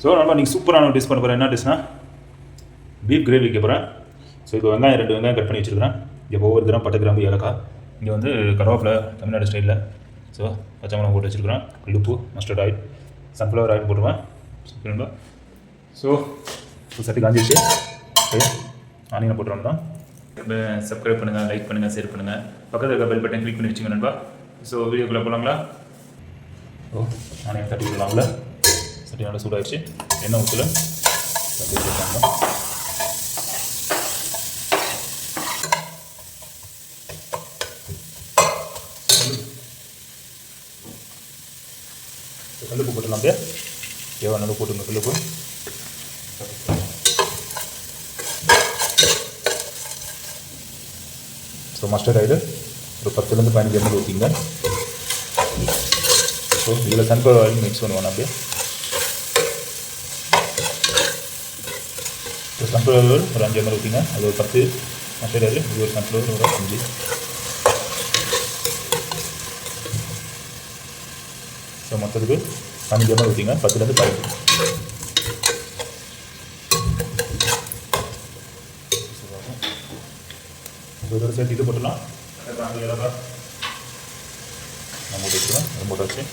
So நல்லா நீங்கள் சூப்பரான டிஷ் பண்ண போகிறேன். என்ன டிஷ்னா பீஃப் கிரேவி வைக்க போகிறேன். ஸோ இப்போ வெங்காயம் 2 வெங்காயம் கட் பண்ணி வச்சுருக்கிறேன். இப்போ ஒவ்வொரு கிராம் பட்டை கிராம்பு ஏலக்காய், இங்கே வந்து கருவேப்பிலை தமிழ்நாடு ஸ்டைலில், ஸோ பச்சை மிளகா போட்டு வச்சுருக்கிறேன். உப்பு, மஸ்டர்ட் ஆயில், சன்ஃப்ளவர் ஆயில் போட்டுருவேன். சரிங்களா? ஸோ சட்டி காஞ்சிச்சு. ஆனியனை போட்டுருவோம் தான். ரொம்ப சப்ஸ்கிரைப் பண்ணுங்கள், லைக் பண்ணுங்கள், ஷேர் பண்ணுங்கள், பக்கத்தில் இருக்க பெல் பட்டன் கிளிக் பண்ணி வச்சுங்க நண்பா. ஸோ வீடியோக்குள்ளே போகலாங்களா? ஸோ ஆனியன் தட்டி விடலாம்ல. சட்டி நல்லா சூடாகிடுச்சு. எண்ணெய் ஊற்றல தட்டி வச்சுருக்காங்க. கல்லுப்பு போட்டுடலாம். அப்படியே தேவையான அளவு போட்டுங்க கல்லுப்பு. ஸோ மஸ்டர்ட் ஆயில் ஒரு 10 to 15 ml ஊற்றிங்க. ஸோ இதில் சன்ஃப்ளவர் ஆயில் மிக்ஸ் பண்ணுவோம். அப்படியே சன்ஃப்ளவர் ஆயில் ஒரு 5 ml ஊற்றிங்க. அது ஒரு 10 மஸ்டர்ட் ஆயில், இது ஒரு சன்ஃப்ளவர் ஒரு 5. ஸோ மொத்தத்துக்கு 5 ml ஊற்றிங்க. 10 to 15. இதோட சேர்த்து இது போட்டுடலாம். ஏலக்காய் நான் போட்டு வச்சுருவேன். அது போட்டு வச்சு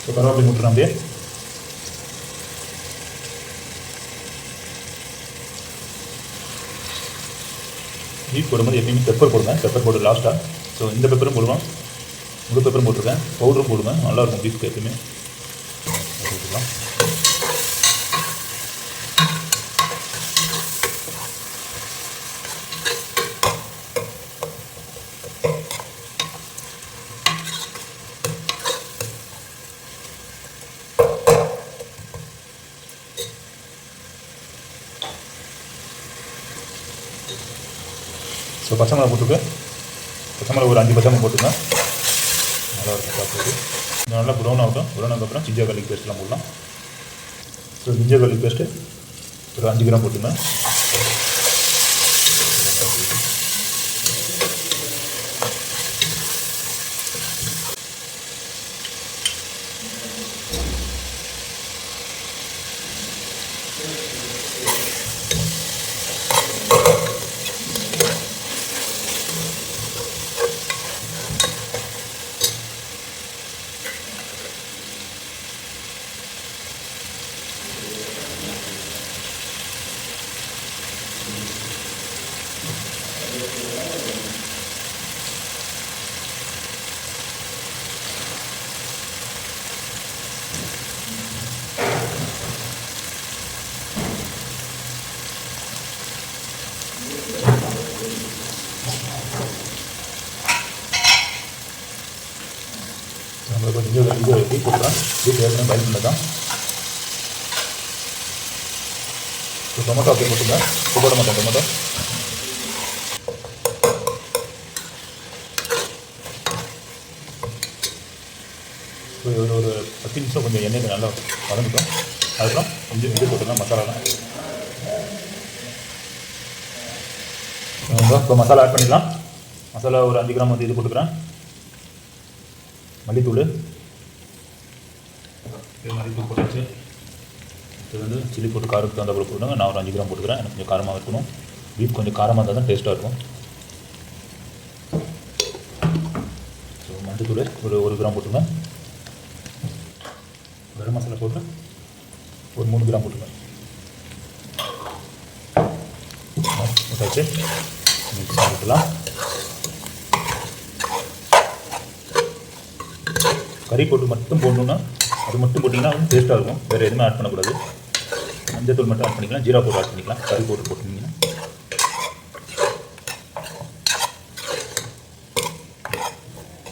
ஸோ கருவேப்பிலை போட்டுறேன். அப்படியே பீஃப் போடும்போது எப்பயுமே பெப்பர் போடுவேன். பெப்பர் போட்டு லாஸ்ட்டாக. ஸோ இந்த பெப்பரும் போடுவேன், முழு பெப்பரும் போட்டிருக்கேன், பவுடரும் போடுவேன். நல்லாயிருக்கும் பீஃப்க்கு எப்பயுமே. போட்டுக்கலாம். ஸோ பச்சை மிளகா போட்டுருக்கு. பச்சை மிளகா ஒரு 5 பச்சை மிளகா போட்டுருங்க. நல்லா இருக்கும் சாப்பிட்றது. நல்லா ப்ரௌன் ஆகட்டும். ப்ரௌன் ஆனதுக்கப்புறம் ஜிஞ்சர் கார்லிக் பேஸ்ட்லாம் போடலாம். ஸோ ஜிஞ்சர் கார்லிக் பேஸ்ட்டு ஒரு 5 கிராம் போட்டுங்க. நம்மளுக்கு கொஞ்சம் இது பீஃப் போட்டுறேன். பீஃப் ஏற்கனவே பாயில் பண்ணது தான். ஸோ டொமேட்டோ அப்படியே போட்டுங்க. போட மாட்டேன் டொமேட்டோ. ஸோ ஒரு 10 நிமிஷம் கொஞ்சம் எண்ணெயில் நல்லா வதங்கிட்டோம். அதுக்கப்புறம் கொஞ்சம் இது போட்டுங்க மசாலாலாம். இப்போ மசாலா ஆட் பண்ணிடலாம். மசாலா ஒரு 5 கிராம் வந்து இது போட்டுக்கிறேன். மல்லித்தூள், மல்லித்தூள் போட்டுச்சு. இது வந்து சில்லி போட்டு காரத்துக்கு தகுந்த போல போட்டுங்க. நான் ஒரு 5 கிராம் போட்டுக்கிறேன். எனக்கு கொஞ்சம் காரமாக இருக்கணும். பீஃப் கொஞ்சம் காரமாக இருந்தால் தான் டேஸ்ட்டாக இருக்கும். ஸோ மல்லித்தூள் ஒரு 1 கிராம் போட்டுங்க. கரம் மசாலா போட்டு ஒரு 3 கிராம் போட்டுங்க. போட்டாச்சு. மிக்ஸ் பண்ணிக்கலாம். கறி போட்டு மட்டும் போடணுன்னா அது மட்டும் போட்டிங்கன்னா டேஸ்ட்டாக இருக்கும். வேறு எதுவுமே ஆட் பண்ணக்கூடாது. மஞ்சள் தூள் மட்டும் ஆட் பண்ணிக்கலாம். ஜீரா பவுடர் ஆட் பண்ணிக்கலாம். கறி போட்டு போட்டிங்கன்னா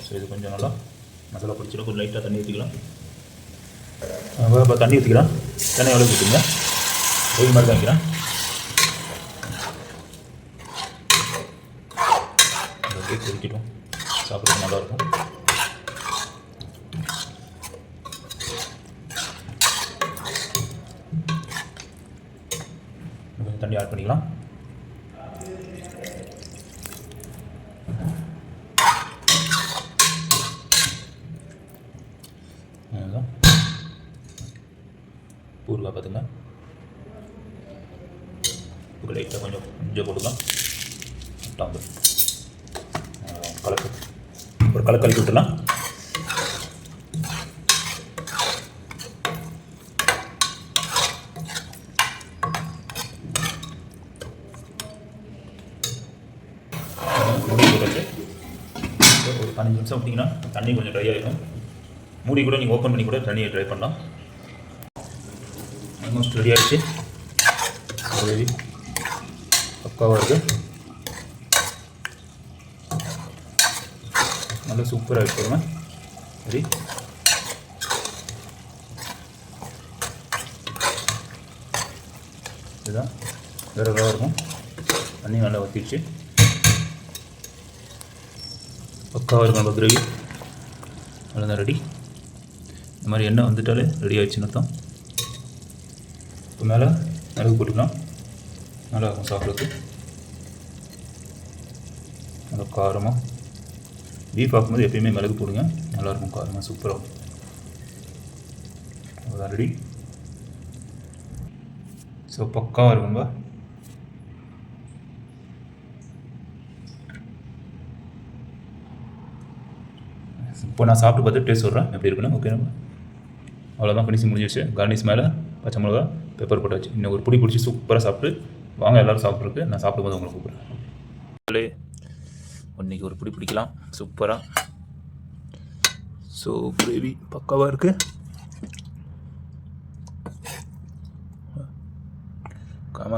ஸோ இது கொஞ்சம் நல்லா மசாலா பிடிச்சிடும். கொஞ்சம் லைட்டாக தண்ணி ஊற்றிக்கலாம். இப்போ தண்ணி ஊற்றிக்கலாம். தண்ணி எவ்வளோ ஊற்றிங்க வெயில் மாதிரி தான் வைக்கிறேன். கொதிக்கிட்டோம். சாப்பிட்றது நல்லாயிருக்கும். தண்ணி ஆட் பண்ணிக்கலாம். ஊறுகாய் பார்த்துங்க. உப்பு லைட்டாக கொஞ்சம் போட்டுக்கலாம். டாம்பு கலக்கு ஒரு கலக்கி விட்டுலாம். மூடி போட்டு ஒரு 15 நிமிஷம் விட்டிங்கன்னா தண்ணி கொஞ்சம் ட்ரை ஆகிடும். மூடி கூட நீங்கள் ஓப்பன் பண்ணி கூட தண்ணியை ட்ரை பண்ணலாம். ஆல்மோஸ்ட் ரெடி ஆகிடுச்சு. கிரேவி பக்காவாக இருக்குது. நல்லா சூப்பராக இருக்குங்க. சரி, இதுதான் வேறு இருக்கும். தண்ணி நல்லா ஊற்றிடுச்சு. பக்காவாக இருக்கும் நம்ம கிரேவி. அவ்வளோதான், ரெடி. இந்த மாதிரி எண்ணெய் வந்துட்டாலே ரெடி ஆகிடுச்சுன்னு அர்த்தம். இப்போ மேலே மிளகு போட்டுக்கலாம். நல்லா இருக்கும் சாப்பிட்றதுக்கு. நல்லா காரமாக பீஃப் ஆக்கும்போது எப்பயுமே மிளகு போடுங்க. நல்லாயிருக்கும், காரமாக சூப்பராக. அவ்வளோதான், ரெடி. ஸோ பக்காவாக இருக்கும்பா. இப்போ நான் சாப்பிட்டு பார்த்து டேஸ்ட் சொல்கிறேன் எப்படி இருக்குன்னு. ஓகே, அவ்வளோதான், ஃபினிஷிங் முடிஞ்சிடுச்சு. கார்னிஷ் மேலே பச்சை மிளகா, பெப்பர் போட்டாச்சு. இன்னும் ஒரு பிடிச்சி சூப்பராக சாப்பிட்டு வாங்க எல்லோரும் சாப்பிட்ருக்கு. நான் சாப்பிடும்போது உங்களை கூப்பிட்றேன். இன்றைக்கி ஒரு பிடிக்கலாம் சூப்பராக. ஸோ கிரேவி பக்காவாக இருக்குது.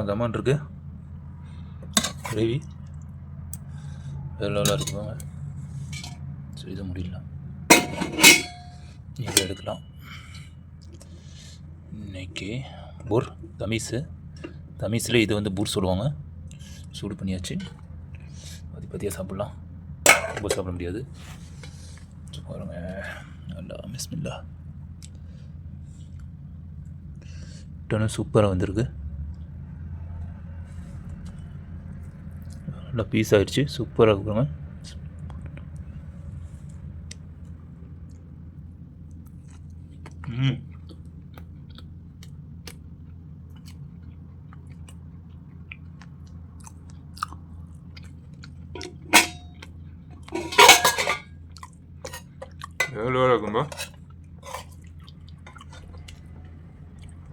கமான் இருக்கு கிரேவி. வேறு இருக்குவாங்க. ஸோ இதை முடியலாம், இதை எடுக்கலாம். இன்னைக்கு பூர் தமிஸில் இது வந்து பூர் சொல்லுவாங்க. சூடு பண்ணியாச்சு. அது பற்றியாக சாப்பிட்லாம். ரொம்ப சாப்பிட முடியாது. பாருங்க, நல்லா பிஸ்மில்லா. டனும் சூப்பராக வந்திருக்கு. நல்லா பீஸ் ஆகிடுச்சு. சூப்பராக இருக்குங்க. எவ்வளோ இருக்கும்பா,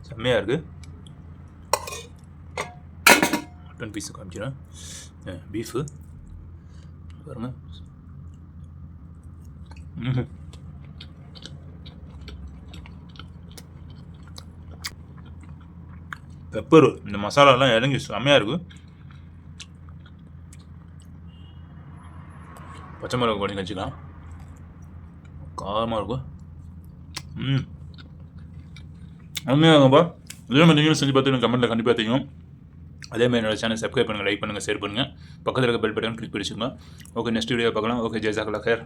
செம்மையாக இருக்குது. மட்டன் பீஸு காமிச்சிடும். பீஃபு பாருங்க. பெப்பரு இந்த மசாலாலாம் இறங்கி செம்மையாக இருக்குது. பச்சை மிளகு பண்ணி வச்சுக்கலாம். காரமாக இருக்கும். உண்மையாகப்பா. இதே மாதிரி நீங்களும் செஞ்சு பார்த்து எனக்கு கமெண்ட்டில் கண்டிப்பாக தெரியும். அதேமாதிரி என்னோட சேனல் சப்ஸ்கிரைப் பண்ணுங்கள், லைக் பண்ணுங்கள், ஷேர் பண்ணுங்கள். பக்கத்தில் இருக்க பெல் பட்டன் கிளிக் பண்ணிச்சுங்க. ஓகே, நெக்ஸ்ட் வீடியோ பார்க்கலாம். ஓகே, ஜெய்சாக்கலா கேர்.